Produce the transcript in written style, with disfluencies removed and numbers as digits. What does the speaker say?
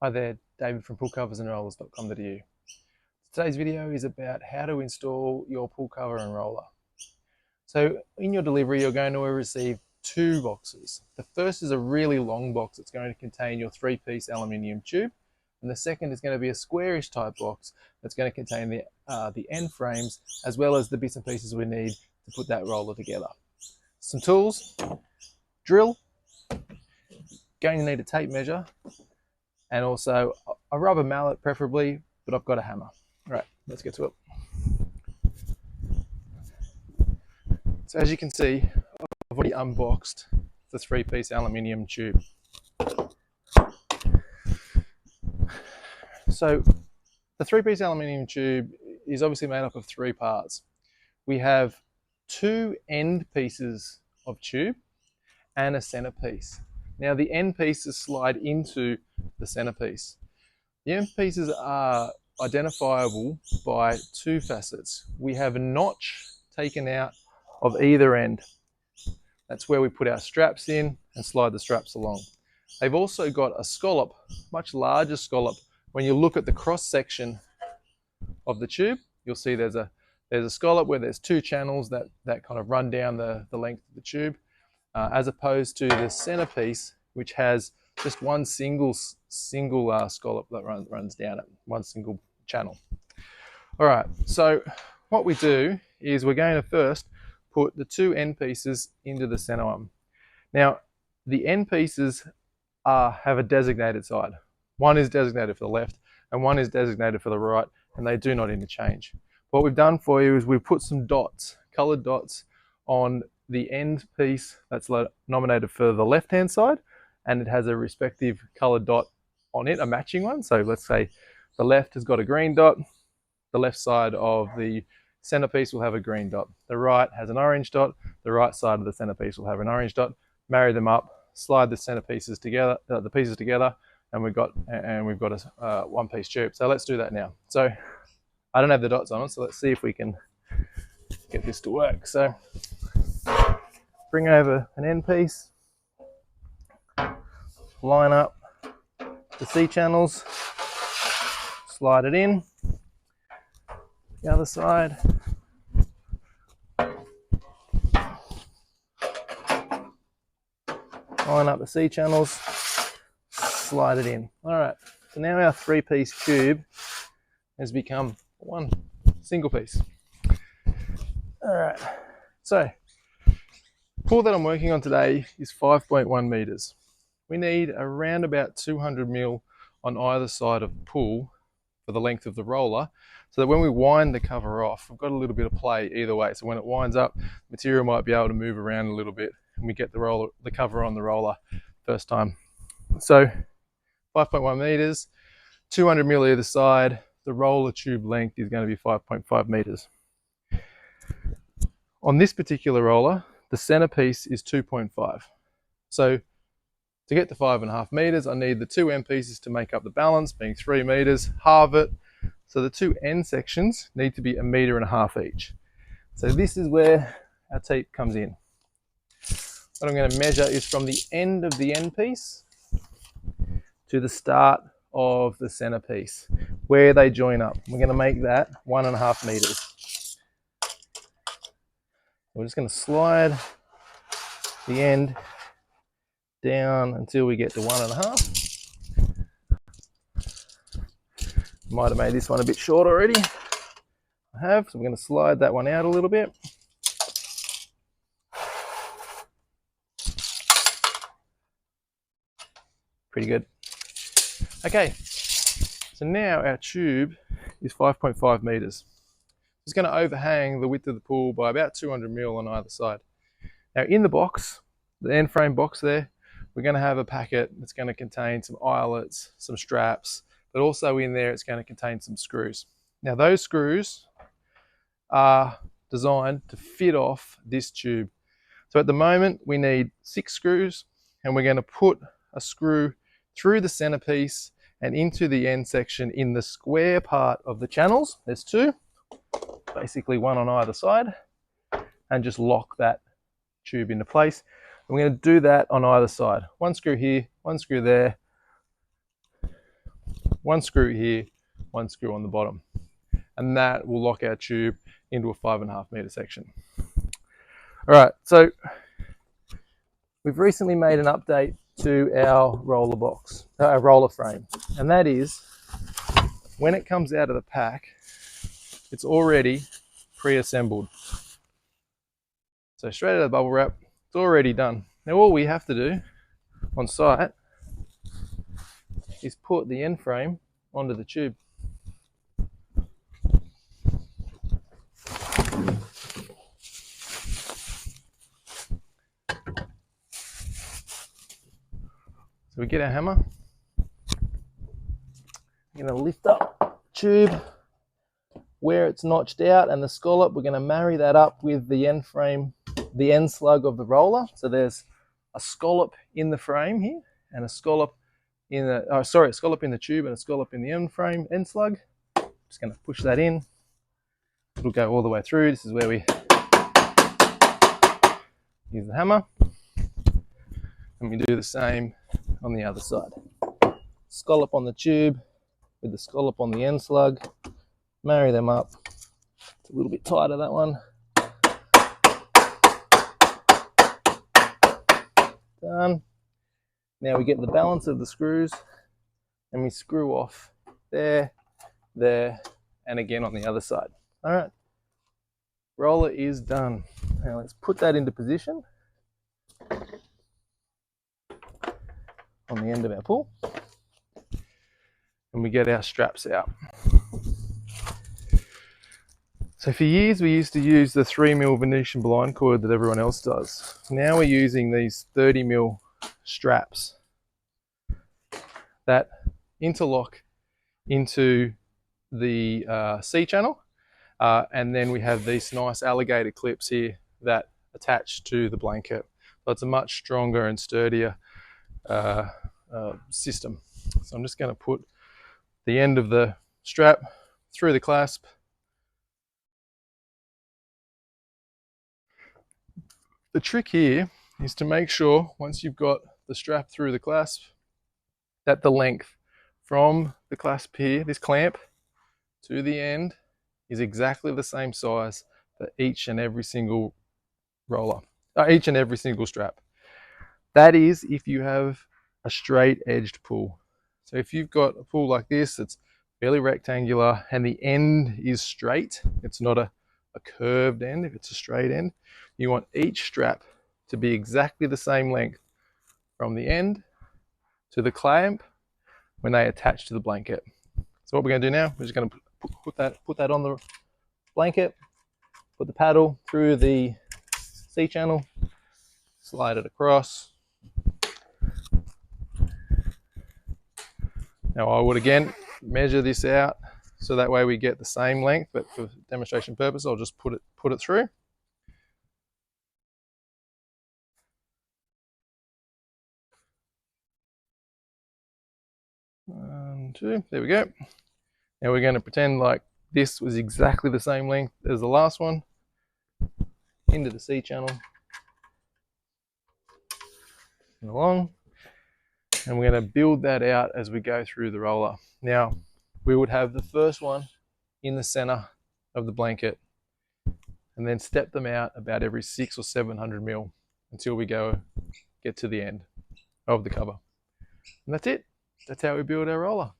Hi there, David from poolcoversandrollers.com.au. Today's video is about how to install your pool cover and roller. So in your delivery, you're going to receive two boxes. The first is a really long box that's going to contain your three-piece aluminium tube, and the second is going to be a squarish type box that's going to contain the end frames as well as the bits and pieces we need to put that roller together. Some tools, drill, going to need a tape measure, and also a rubber mallet preferably, but I've got a hammer. All right, let's get to it. So as you can see, I've already unboxed the three-piece aluminium tube. So the three-piece aluminium tube is obviously made up of three parts. We have two end pieces of tube and a centerpiece. Now the end pieces slide into the centerpiece. The end pieces are identifiable by two facets. We have a notch taken out of either end. That's where we put our straps in and slide the straps along. They've also got a scallop, much larger scallop. When you look at the cross section of the tube, you'll see there's a scallop where there's two channels that kind of run down the length of the tube, as opposed to the centerpiece, which has just one single scallop that runs down it, one single channel. All right, so what we do is we're going to first put the two end pieces into the center one. Now, the end pieces have a designated side. One is designated for the left and one is designated for the right, and they do not interchange. What we've done for you is we've put some dots, colored dots, on the end piece that's nominated for the left-hand side, and it has a respective colored dot on it, a matching one. So let's say the left has got a green dot, the left side of the centerpiece will have a green dot. The right has an orange dot, the right side of the centerpiece will have an orange dot. Marry them up, slide the centerpieces together, the pieces together, and we've got a one-piece tube. So let's do that now. So I don't have the dots on it, so let's see if we can get this to work. So bring over an end piece, line up the C channels, slide it in, the other side, line up the C channels, slide it in. All right, so now our three-piece tube has become one single piece. All right, so pool that I'm working on today is 5.1 meters. We need around about 200 mil on either side of the pool for the length of the roller, so that when we wind the cover off, we've got a little bit of play either way. So when it winds up, material might be able to move around a little bit, and we get the cover on the roller first time. So 5.1 meters, 200 mil either side. The roller tube length is going to be 5.5 meters. On this particular roller, the centerpiece is 2.5. So to get to 5.5 meters, I need the two end pieces to make up the balance, being 3 meters, halve it. So the two end sections need to be 1.5 meters each. So this is where our tape comes in. What I'm going to measure is from the end of the end piece to the start of the centerpiece, where they join up. We're going to make that 1.5 meters. We're just going to slide the end down until we get to 1.5. Might have made this one a bit short already. I have, so I'm going to slide that one out a little bit. Pretty good. Okay, so now our tube is 5.5 meters. It's going to overhang the width of the pool by about 200 mil on either side. Now in the box, the end frame box there, we're going to have a packet that's going to contain some eyelets, some straps, but also in there it's going to contain some screws. Now those screws are designed to fit off this tube. So at the moment we need 6 screws, and we're going to put a screw through the centerpiece and into the end section in the square part of the channels. There's 2, basically one on either side, and just lock that tube into place. We're going to do that on either side. One screw here, one screw there, one screw here, one screw on the bottom. And that will lock our tube into a 5.5 meter section. All right, so we've recently made an update to our roller box, our roller frame. And that is, when it comes out of the pack, it's already pre-assembled. So straight out of the bubble wrap, it's already done. Now all we have to do on site is put the end frame onto the tube. So we get our hammer, we're going to lift up the tube where it's notched out, and the scallop, we're going to marry that up with the end frame, the end slug of the roller. So there's a scallop in the frame here, and a scallop in the, a scallop in the tube and a scallop in the end frame, end slug. Just going to push that in. It'll go all the way through. This is where we use the hammer. And we do the same on the other side. Scallop on the tube with the scallop on the end slug. Marry them up. It's a little bit tighter, that one. Done. Now we get the balance of the screws and we screw off there, there, and again on the other side. All right, roller is done. Now let's put that into position on the end of our pull, and we get our straps out. So for years we used to use the 3mm Venetian blind cord that everyone else does. Now we're using these 30mm straps that interlock into the C-channel, and then we have these nice alligator clips here that attach to the blanket. So it's a much stronger and sturdier system. So I'm just going to put the end of the strap through the clasp. The trick here is to make sure, once you've got the strap through the clasp, that the length from the clasp here, this clamp, to the end is exactly the same size for each and every single roller, each and every single strap. That is if you have a straight edged pull. So if you've got a pull like this, it's fairly rectangular and the end is straight, it's not a curved end, if it's a straight end, you want each strap to be exactly the same length from the end to the clamp when they attach to the blanket. So what we're going to do now, we're just going to put that on the blanket, put the paddle through the C-channel, slide it across. Now I would again measure this out so that way we get the same length, but for demonstration purpose I'll just put it through. 1, 2, there we go. Now we're going to pretend like this was exactly the same length as the last one. Into the C-channel and along, and we're going to build that out as we go through the roller. Now we would have the first one in the center of the blanket and then step them out about every 600 or 700 mil until we get to the end of the cover. And that's it. That's how we build our roller.